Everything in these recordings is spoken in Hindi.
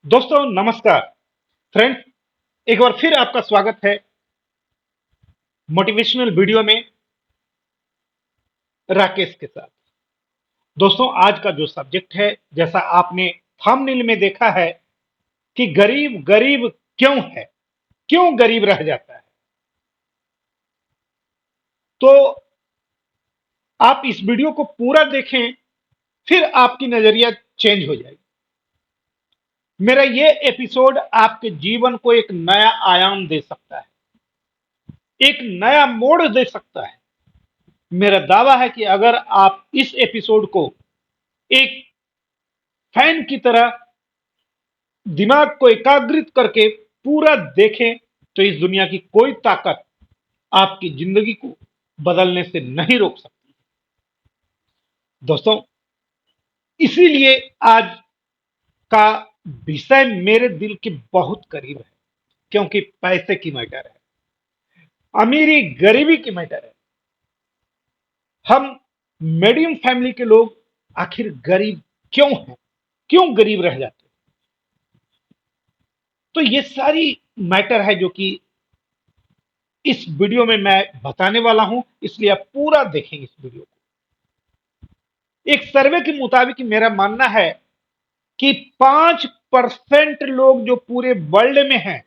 दोस्तों नमस्कार। फ्रेंड्स, एक बार फिर आपका स्वागत है मोटिवेशनल वीडियो में राकेश के साथ। दोस्तों आज का जो सब्जेक्ट है, जैसा आपने थंबनेल में देखा है कि गरीब गरीब क्यों है, क्यों गरीब रह जाता है। तो आप इस वीडियो को पूरा देखें, फिर आपकी नजरिया चेंज हो जाएगी। मेरा ये एपिसोड आपके जीवन को एक नया आयाम दे सकता है, एक नया मोड़ दे सकता है। मेरा दावा है कि अगर आप इस एपिसोड को एक फैन की तरह दिमाग को एकाग्रित करके पूरा देखें, तो इस दुनिया की कोई ताकत आपकी जिंदगी को बदलने से नहीं रोक सकती। दोस्तों, इसीलिए आज का विषय मेरे दिल के बहुत करीब है, क्योंकि पैसे की मैटर है, अमीरी गरीबी की मैटर है। हम मीडियम फैमिली के लोग आखिर गरीब क्यों हैं, क्यों गरीब रह जाते हैं। तो ये सारी मैटर है जो कि इस वीडियो में मैं बताने वाला हूं, इसलिए आप पूरा देखेंगे इस वीडियो को। एक सर्वे के मुताबिक मेरा मानना है कि 5% लोग जो पूरे वर्ल्ड में हैं,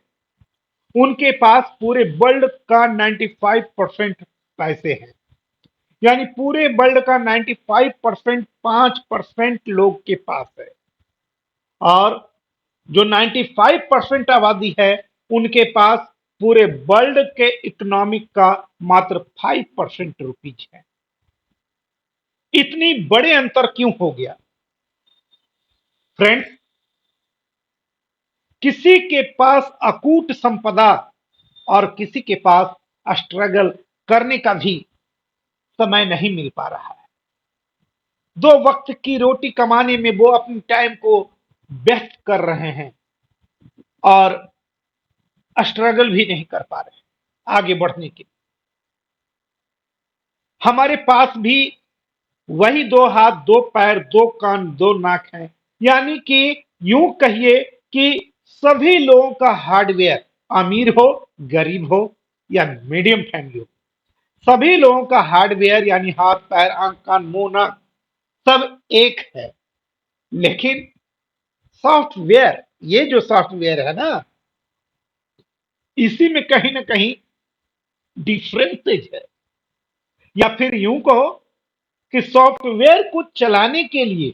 उनके पास पूरे वर्ल्ड का 95% पैसे हैं। यानी पूरे वर्ल्ड का 95% 5% लोग के पास है। और जो 95% आबादी है, उनके पास पूरे वर्ल्ड के इकोनॉमिक का मात्र 5% रुपीज है। इतनी बड़े अंतर क्यों हो गया फ्रेंड्स? किसी के पास अकूट संपदा और किसी के पास स्ट्रगल करने का भी समय नहीं मिल पा रहा है। दो वक्त की रोटी कमाने में वो अपने टाइम को व्यस्त कर रहे हैं और स्ट्रगल भी नहीं कर पा रहे हैं आगे बढ़ने के। हमारे पास भी वही दो हाथ, दो पैर, दो कान, दो नाक हैं। यानी कि यूं कहिए कि सभी लोगों का हार्डवेयर, अमीर हो, गरीब हो या मीडियम फैमिली हो, सभी लोगों का हार्डवेयर यानी हाथ पैर आंख कान मुंह नाक सब एक है। लेकिन सॉफ्टवेयर, ये जो सॉफ्टवेयर है ना, इसी में कहीं ना कहीं डिफरेंसेज है। या फिर यूं कहो कि सॉफ्टवेयर को चलाने के लिए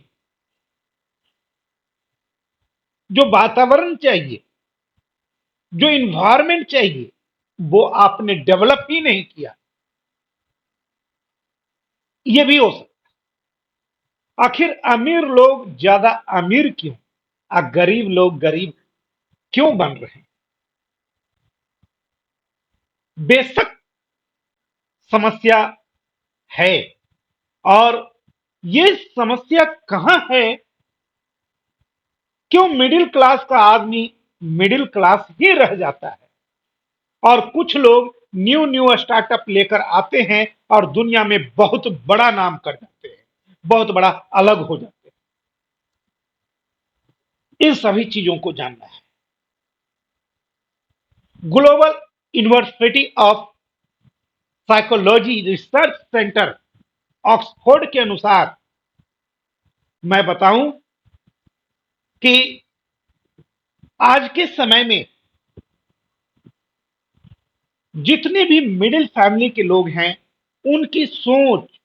जो वातावरण चाहिए, जो इन्वायरमेंट चाहिए, वो आपने डेवलप ही नहीं किया। ये भी हो सकता है। आखिर अमीर लोग ज्यादा अमीर क्यों और गरीब लोग गरीब क्यों बन रहे हैं? बेशक समस्या है। और ये समस्या कहां है? क्यों मिडिल क्लास का आदमी मिडिल क्लास ही रह जाता है और कुछ लोग न्यू न्यू स्टार्टअप लेकर आते हैं और दुनिया में बहुत बड़ा नाम कर जाते हैं, बहुत बड़ा अलग हो जाते हैं। इन सभी चीजों को जानना है। Global university of psychology research centre Oxford के अनुसार मैं बताऊं कि आज के समय में जितने भी मिडिल फैमिली के लोग हैं, उनकी सोच,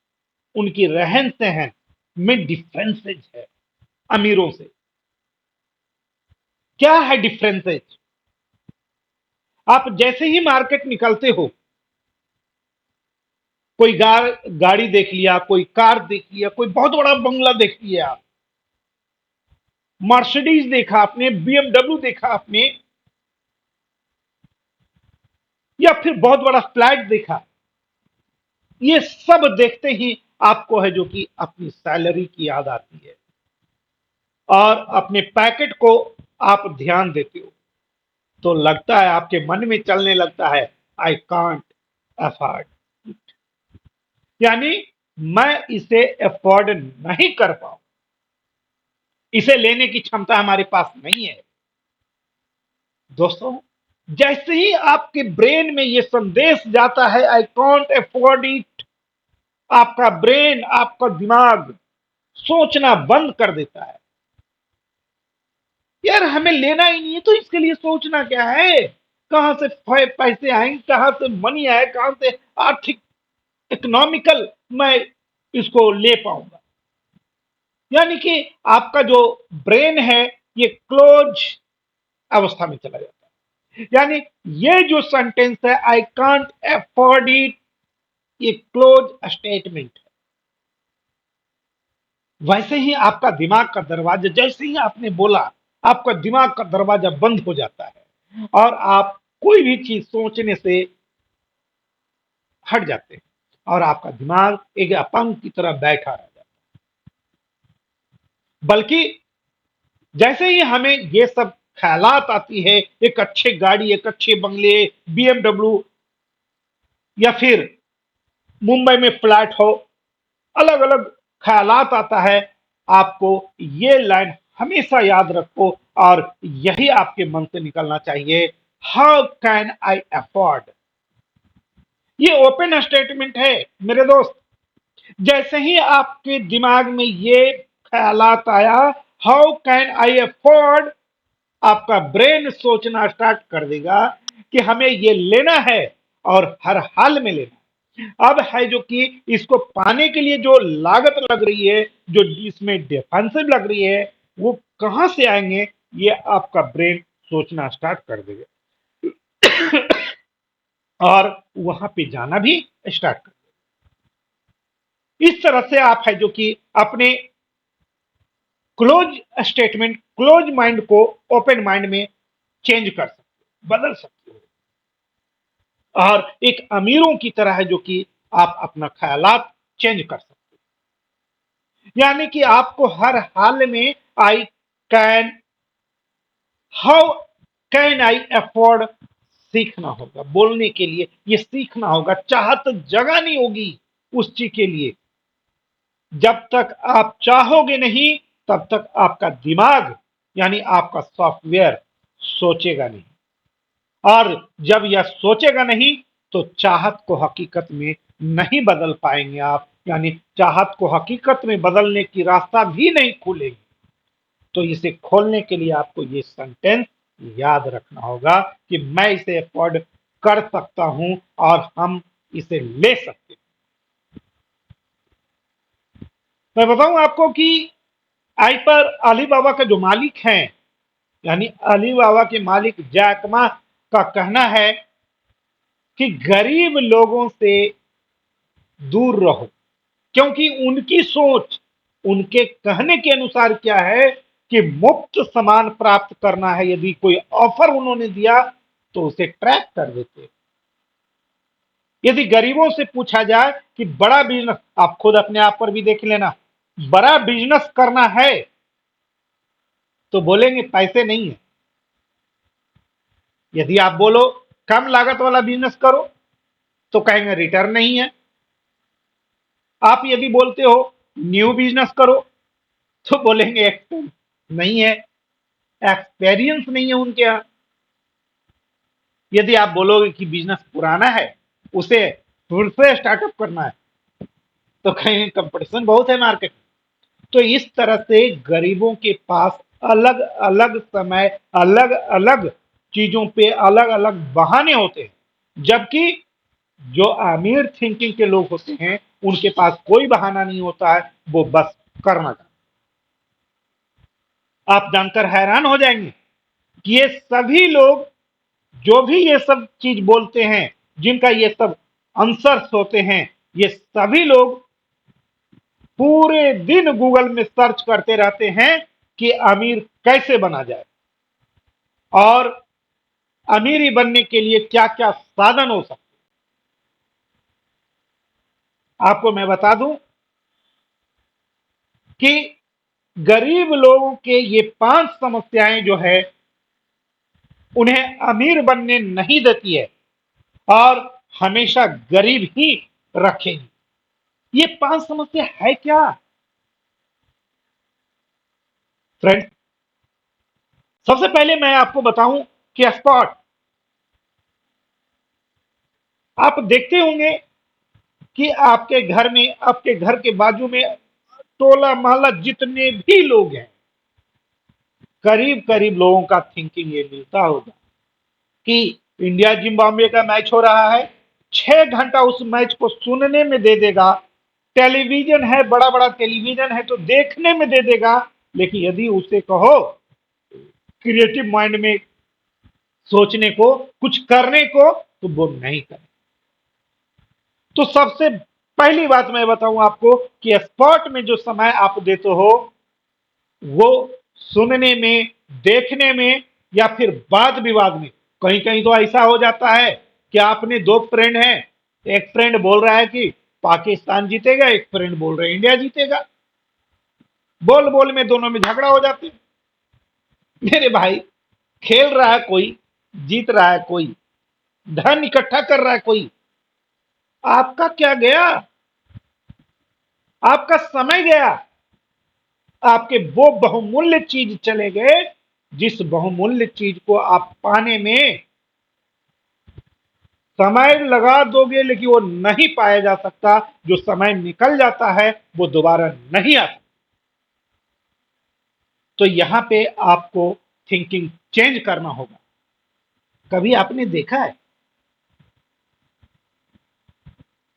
उनकी रहन सहन में डिफरेंसेज है अमीरों से। क्या है डिफरेंसेज? आप जैसे ही मार्केट निकलते हो, कोई गाड़ी देख लिया, कोई कार देख लिया, कोई बहुत बड़ा बंगला देख लिया, मर्सिडीज देखा आपने, बीएमडब्ल्यू देखा आपने, या फिर बहुत बड़ा फ्लैट देखा। ये सब देखते ही आपको है जो कि अपनी सैलरी की याद आती है और अपने पैकेट को आप ध्यान देते हो, तो लगता है, आपके मन में चलने लगता है, आई कांट अफोर्ड, यानी मैं इसे अफोर्ड नहीं कर पाऊं, इसे लेने की क्षमता हमारे पास नहीं है। दोस्तों, जैसे ही आपके ब्रेन में यह संदेश जाता है, आई कॉन्ट अफोर्ड इट, आपका ब्रेन, आपका दिमाग सोचना बंद कर देता है। यार हमें लेना ही नहीं है तो इसके लिए सोचना क्या है? कहां से पैसे आएंगे, कहां से मनी आए, कहां से आर्थिक इकोनॉमिकल मैं इसको ले पाऊंगा? यानी कि आपका जो ब्रेन है ये क्लोज अवस्था में चला जाता है। यानी ये जो सेंटेंस है, आई कांट अफोर्ड इट, ये क्लोज स्टेटमेंट है। वैसे ही आपका दिमाग का दरवाजा, जैसे ही आपने बोला, आपका दिमाग का दरवाजा बंद हो जाता है और आप कोई भी चीज सोचने से हट जाते हैं और आपका दिमाग एक अपंग की तरह बैठा रह जाता है। बल्कि जैसे ही हमें ये सब ख्यालात आती है, एक अच्छे गाड़ी, एक अच्छे बंगले, बीएमडब्ल्यू, या फिर मुंबई में फ्लैट हो, अलग अलग ख्यालात आता है, आपको ये लाइन हमेशा याद रखो और यही आपके मन से निकलना चाहिए, हाउ कैन आई अफोर्ड। ये ओपन स्टेटमेंट है मेरे दोस्त। जैसे ही आपके दिमाग में ये ख्यालात आया, हाउ कैन आई अफोर्ड, आपका ब्रेन सोचना स्टार्ट कर देगा कि हमें ये लेना है और हर हाल में लेना है। अब है जो कि इसको पाने के लिए जो लागत लग रही है, जो इसमें डिफेंसिव लग रही है, वो कहां से आएंगे, ये आपका ब्रेन सोचना स्टार्ट कर देगा और वहां पे जाना भी स्टार्ट कर देगा। इस तरह से आप है जो कि अपने क्लोज स्टेटमेंट, क्लोज माइंड को ओपन माइंड में चेंज कर सकते हो, बदल सकते हो। और एक अमीरों की तरह है जो कि आप अपना ख्यालात चेंज कर सकते हो। यानी कि आपको हर हाल में I can, how can I afford सीखना होगा। बोलने के लिए ये सीखना होगा, चाहत जगानी होगी उस चीज के लिए। जब तक आप चाहोगे नहीं, तब तक आपका दिमाग यानी आपका सॉफ्टवेयर सोचेगा नहीं। और जब यह सोचेगा नहीं तो चाहत को हकीकत में नहीं बदल पाएंगे आप, यानी चाहत को हकीकत में बदलने की रास्ता भी नहीं खुलेगी। तो इसे खोलने के लिए आपको ये सेंटेंस याद रखना होगा कि मैं इसे अफोर्ड कर सकता हूं और हम इसे ले सकते हैं। मैं बताऊं आपको कि आई पर अली बाबा का जो मालिक हैं, यानी अली बाबा के मालिक जैक मा का कहना है कि गरीब लोगों से दूर रहो, क्योंकि उनकी सोच, उनके कहने के अनुसार क्या है कि मुफ्त सामान प्राप्त करना है। यदि कोई ऑफर उन्होंने दिया तो उसे ट्रैक कर देते। यदि गरीबों से पूछा जाए कि बड़ा बिजनेस, आप खुद अपने आप पर भी देख लेना, बड़ा बिजनेस करना है तो बोलेंगे पैसे नहीं है। यदि आप बोलो कम लागत वाला बिजनेस करो तो कहेंगे रिटर्न नहीं है। आप यदि बोलते हो न्यू बिजनेस करो तो बोलेंगे एक्सपेंस नहीं है, एक्सपीरियंस नहीं है उनके यहां। यदि आप बोलोगे कि बिजनेस पुराना है, उसे फिर से स्टार्टअप करना है, तो कहेंगे कंपटीशन बहुत है मार्केट में। तो इस तरह से गरीबों के पास अलग अलग समय, अलग अलग चीजों पे अलग अलग बहाने होते हैं। जबकि जो अमीर थिंकिंग के लोग होते हैं उनके पास कोई बहाना नहीं होता है, वो बस करना चाहते। आप जानकर हैरान हो जाएंगे कि ये सभी लोग जो भी ये सब चीज बोलते हैं, जिनका ये सब आंसर्स होते हैं, ये सभी लोग पूरे दिन गूगल में सर्च करते रहते हैं कि अमीर कैसे बना जाए और अमीरी बनने के लिए क्या क्या साधन हो सकते हैं। आपको मैं बता दूं कि गरीब लोगों के ये 5 समस्याएं जो है उन्हें अमीर बनने नहीं देती है और हमेशा गरीब ही रखेगी। ये 5 समस्या है क्या फ्रेंड? सबसे पहले मैं आपको बताऊं कि स्पॉट आप देखते होंगे कि आपके घर के बाजू में टोला मोहल्ला जितने भी लोग हैं, करीब करीब लोगों का थिंकिंग ये मिलता होगा कि इंडिया जिम्बाब्वे का मैच हो रहा है, 6 घंटा उस मैच को सुनने में दे देगा। टेलीविजन है, बड़ा बड़ा टेलीविजन है तो देखने में दे देगा, लेकिन यदि उसे कहो क्रिएटिव माइंड में सोचने को, कुछ करने को, तो वो नहीं करे। तो सबसे पहली बात मैं बताऊं आपको कि स्पॉट में जो समय आप देते हो वो सुनने में, देखने में, या फिर वाद विवाद में। कहीं कहीं तो ऐसा हो जाता है कि आपने दो फ्रेंड हैं, एक फ्रेंड बोल रहा है कि पाकिस्तान जीतेगा, एक फ्रेंड बोल रहे हैं इंडिया जीतेगा। बोल बोल में दोनों में झगड़ा हो जाते हैं। मेरे भाई, खेल रहा है कोई, जीत रहा है कोई, धन इकट्ठा कर रहा है कोई, आपका क्या गया? आपका समय गया, आपके वो बहुमूल्य चीज चले गए जिस बहुमूल्य चीज को आप पाने में समय लगा दोगे, लेकिन वो नहीं पाया जा सकता। जो समय निकल जाता है वो दोबारा नहीं आता। तो यहां पे आपको थिंकिंग चेंज करना होगा। कभी आपने देखा है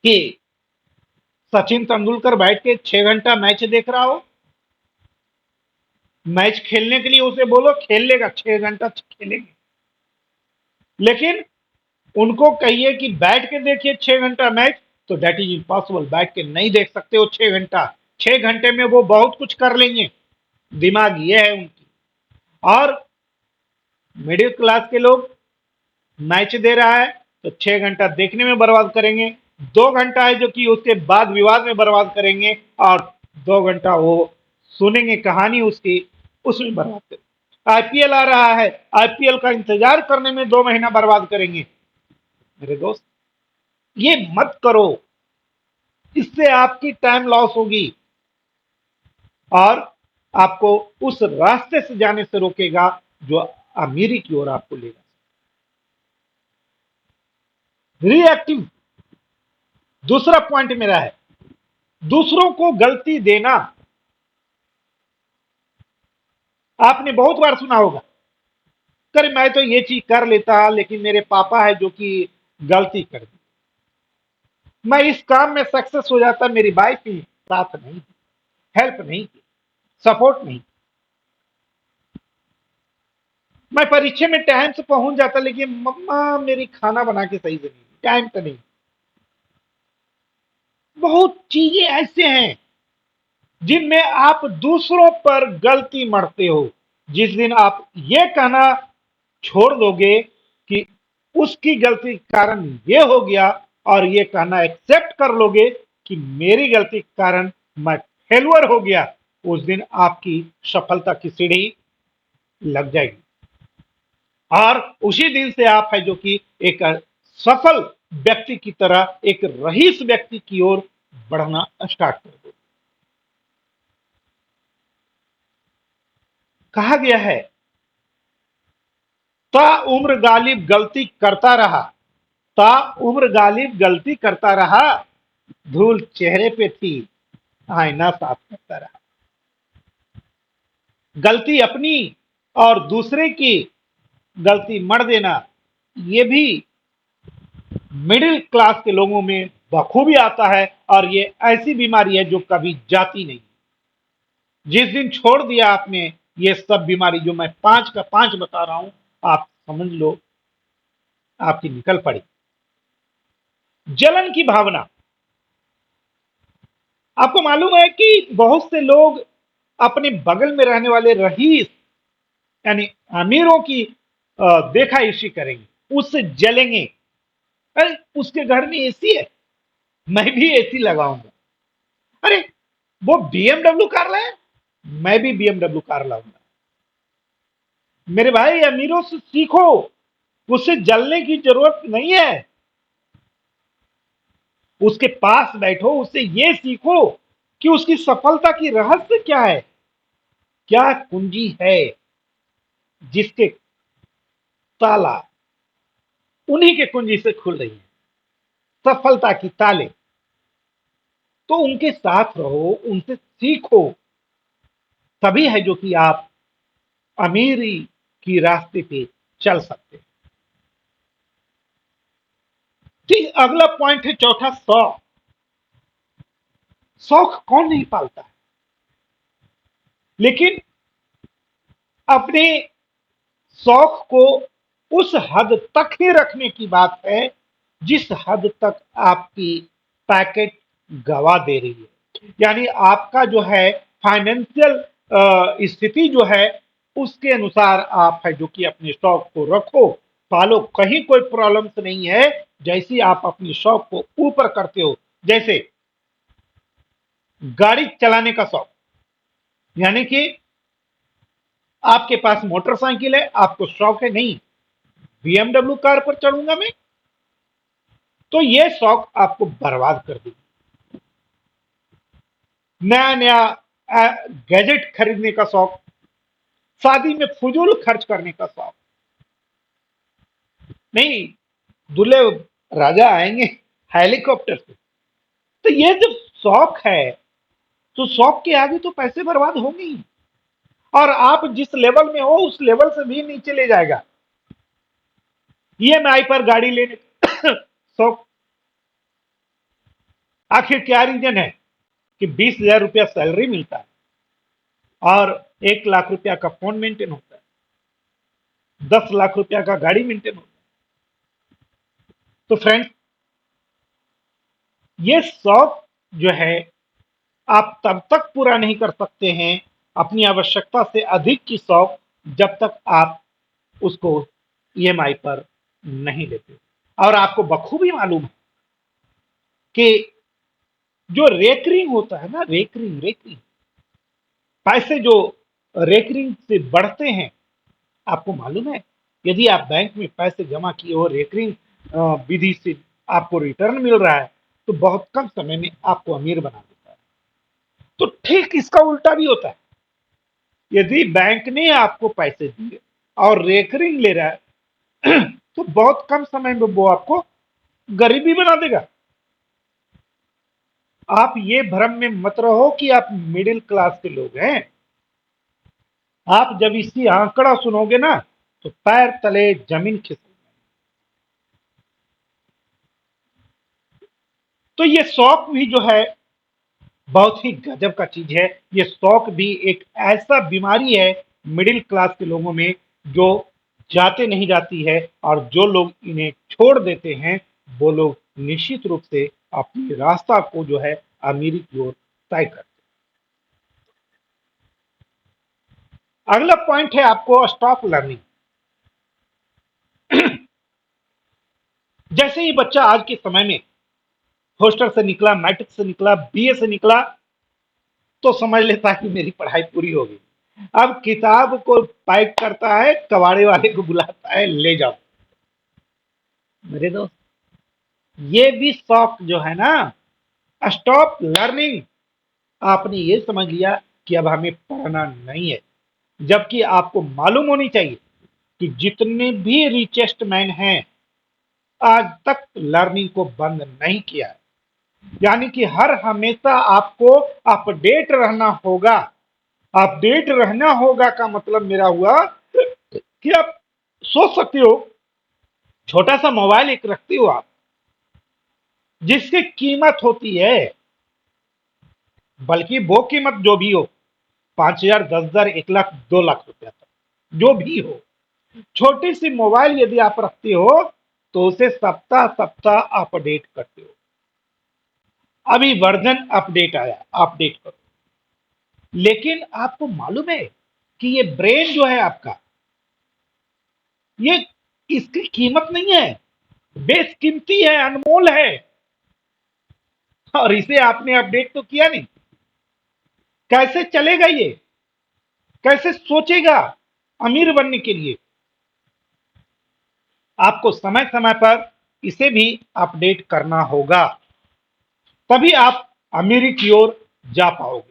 कि सचिन तेंदुलकर बैठ के 6 घंटा मैच देख रहा हो? मैच खेलने के लिए उसे बोलो, खेल लेगा, 6 घंटा खेलेंगे। लेकिन उनको कहिए कि बैठ के देखिए 6 घंटा मैच, तो दैट इज इम्पॉसिबल। बैठ के नहीं देख सकते वो 6 घंटा। 6 घंटे में वो बहुत कुछ कर लेंगे, दिमाग ये है उनकी। और मिडिल क्लास के लोग, मैच दे रहा है तो 6 घंटा देखने में बर्बाद करेंगे, 2 घंटा है जो कि उसके बाद विवाद में बर्बाद करेंगे, और 2 घंटा वो सुनेंगे कहानी उसकी, उसमें बर्बाद करेंगे। आईपीएल आ रहा है, आईपीएल का इंतजार करने में 2 महीना बर्बाद करेंगे। मेरे दोस्त, ये मत करो, इससे आपकी टाइम लॉस होगी और आपको उस रास्ते से जाने से रोकेगा जो अमीरी की ओर आपको लेगा। रिएक्टिव दूसरा पॉइंट मेरा है, दूसरों को गलती देना। आपने बहुत बार सुना होगा, अरे मैं तो ये चीज कर लेता लेकिन मेरे पापा है जो कि गलती कर दी, मैं इस काम में सक्सेस हो जाता, मेरी वाइफ ही साथ नहीं थी, हेल्प नहीं की, सपोर्ट नहीं। मैं परीक्षा में टाइम से पहुंच जाता लेकिन मम्मा मेरी खाना बना के सही से नहीं, टाइम पे नहीं। बहुत चीजें ऐसे हैं जिनमें आप दूसरों पर गलती मढ़ते हो। जिस दिन आप ये कहना छोड़ दोगे कि उसकी गलती के कारण ये हो गया, और ये कहना एक्सेप्ट कर लोगे कि मेरी गलती के कारण मैं फेलुअर हो गया, उस दिन आपकी सफलता की सीढ़ी लग जाएगी। और उसी दिन से आप है जो कि एक सफल व्यक्ति की तरह, एक रईस व्यक्ति की ओर बढ़ना स्टार्ट कर दो। कहा गया है, ता उम्र गालिब गलती करता रहा, ता उम्र गालिब गलती करता रहा, धूल चेहरे पे थी, आईना साफ करता रहा। गलती अपनी और दूसरे की गलती मढ़ देना, ये भी मिडिल क्लास के लोगों में बखूबी आता है, और ये ऐसी बीमारी है जो कभी जाती नहीं। जिस दिन छोड़ दिया आपने ये सब बीमारी, जो मैं 5 का 5 बता रहा हूं, आप समझ लो आपकी निकल पड़ी। जलन की भावना, आपको मालूम है कि बहुत से लोग अपने बगल में रहने वाले रईस यानी अमीरों की देखा इसी करेंगे, उससे जलेंगे। अरे उसके घर में एसी है, मैं भी एसी लगाऊंगा। अरे वो बीएमडब्ल्यू कार लाए, मैं भी बीएमडब्ल्यू कार लाऊंगा। मेरे भाई, अमीरों से सीखो, उससे जलने की जरूरत नहीं है। उसके पास बैठो, उससे ये सीखो कि उसकी सफलता की रहस्य क्या है, क्या कुंजी है जिसके ताला उन्हीं के कुंजी से खुल रही है, सफलता की ताले। तो उनके साथ रहो, उनसे सीखो, तभी है जो कि आप अमीरी की रास्ते पे चल सकते हैं। ठीक, अगला पॉइंट है चौथा, शौक। शौक कौन नहीं पालता है, लेकिन अपने शौक को उस हद तक ही रखने की बात है जिस हद तक आपकी पैकेट गवा दे रही है। यानी आपका जो है फाइनेंशियल स्थिति जो है उसके अनुसार आप है जो कि अपने शौक को रखो, पालो, कहीं कोई प्रॉब्लम्स नहीं है। जैसी आप अपनी शौक को ऊपर करते हो, जैसे गाड़ी चलाने का शौक, यानी कि आपके पास मोटरसाइकिल है, आपको शौक है नहीं बीएमडब्ल्यू कार पर चढ़ूंगा मैं, तो यह शौक आपको बर्बाद कर देगी। नया नया गैजेट खरीदने का शौक, शादी में फजूल खर्च करने का शौक, नहीं दूल्हे राजा आएंगे हेलीकॉप्टर से, तो ये जो शौक है, तो शौक के आगे तो पैसे बर्बाद होंगे ही, और आप जिस लेवल में हो उस लेवल से भी नीचे ले जाएगा। ईएमआई पर गाड़ी लेने शौक, आखिर क्या रीजन है कि 20,000 रुपया सैलरी मिलता है और 1 लाख रुपया का फोन मेंटेन होता है, 10 लाख रुपया का गाड़ी मेंटेन होता है। तो फ्रेंड्स, ये शौक जो है आप तब तक पूरा नहीं कर सकते हैं, अपनी आवश्यकता से अधिक की शौक, जब तक आप उसको ईएमआई पर नहीं लेते। और आपको बखूबी मालूम है कि जो रेकरिंग होता है ना, रेकरिंग रेकरिंग पैसे जो रेकरिंग से बढ़ते हैं, आपको मालूम है यदि आप बैंक में पैसे जमा किए हो, रेकरिंग विधि से आपको रिटर्न मिल रहा है, तो बहुत कम समय में आपको अमीर बना देता है। तो ठीक इसका उल्टा भी होता है, यदि बैंक ने आपको पैसे दिए और रेकरिंग ले रहा है तो बहुत कम समय में वो आपको गरीबी बना देगा। आप ये भ्रम में मत रहो कि आप मिडिल क्लास के लोग हैं। आप जब इसी आंकड़ा सुनोगे ना, तो पैर तले जमीन खिसक। तो ये शौक भी जो है बहुत ही गजब का चीज है। ये शौक भी एक ऐसा बीमारी है मिडिल क्लास के लोगों में, जो जाते नहीं जाती है, और जो लोग इन्हें छोड़ देते हैं वो लोग निश्चित रूप से अपनी रास्ता को जो है अमीरी की ओर तय करते हैं। अगला पॉइंट है आपको स्टॉप लर्निंग। जैसे ही बच्चा आज के समय में हॉस्टल से निकला, मैट्रिक से निकला, बीए से निकला, तो समझ लेता है कि मेरी पढ़ाई पूरी हो गई। अब किताब को पैक करता है, कबाड़े वाले को बुलाता है, ले जाओ। मेरे दोस्त, ये भी शौक जो है ना, स्टॉप लर्निंग। आपने ये समझ लिया कि अब हमें पढ़ना नहीं है, जबकि आपको मालूम होनी चाहिए कि जितने भी रिचेस्ट मैन हैं आज तक लर्निंग को बंद नहीं किया है। यानी कि हर हमेशा आपको अपडेट रहना होगा। अपडेट रहना होगा का मतलब मेरा हुआ कि आप सोच सकते हो, छोटा सा मोबाइल एक रखते हो आप, जिसकी कीमत होती है, बल्कि वो कीमत जो भी हो, 5,000, 10,000, 1 लाख, 2 लाख रुपया तक जो भी हो, छोटी सी मोबाइल यदि आप रखते हो तो उसे सप्ताह सप्ताह अपडेट करते हो। अभी वर्जन अपडेट आया, अपडेट करो। लेकिन आपको मालूम है कि ये ब्रेन जो है आपका, ये इसकी कीमत नहीं है, बेशकीमती है, अनमोल है, और इसे आपने अपडेट तो किया नहीं। कैसे चलेगा ये, कैसे सोचेगा अमीर बनने के लिए? आपको समय समय पर इसे भी अपडेट करना होगा, तभी आप अमीरी की ओर जा पाओगे।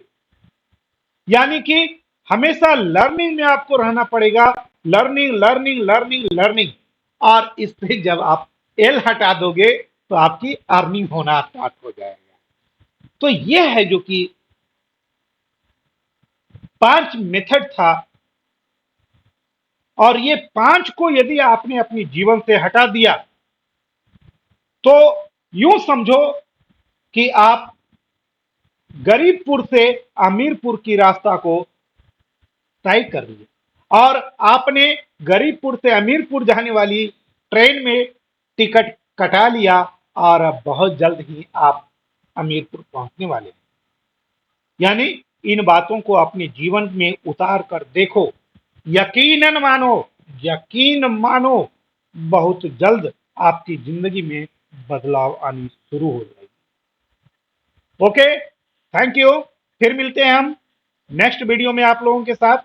यानी कि हमेशा लर्निंग में आपको रहना पड़ेगा। लर्निंग लर्निंग लर्निंग लर्निंग, और इससे जब आप एल हटा दोगे तो आपकी अर्निंग होना स्टार्ट हो जाएगा। तो यह है जो कि 5 मेथड था, और ये 5 को यदि आपने अपने जीवन से हटा दिया तो यूं समझो कि आप गरीबपुर से अमीरपुर की रास्ता को तय कर लिया, और आपने गरीबपुर से अमीरपुर जाने वाली ट्रेन में टिकट कटा लिया, और अब बहुत जल्द ही आप अमीरपुर पहुंचने वाले हैं। यानी इन बातों को अपने जीवन में उतार कर देखो, यकीनन मानो, यकीन मानो, बहुत जल्द आपकी जिंदगी में बदलाव आनी शुरू हो जाएगी। Okay, thank you. फिर मिलते हैं हम नेक्स्ट वीडियो में आप लोगों के साथ।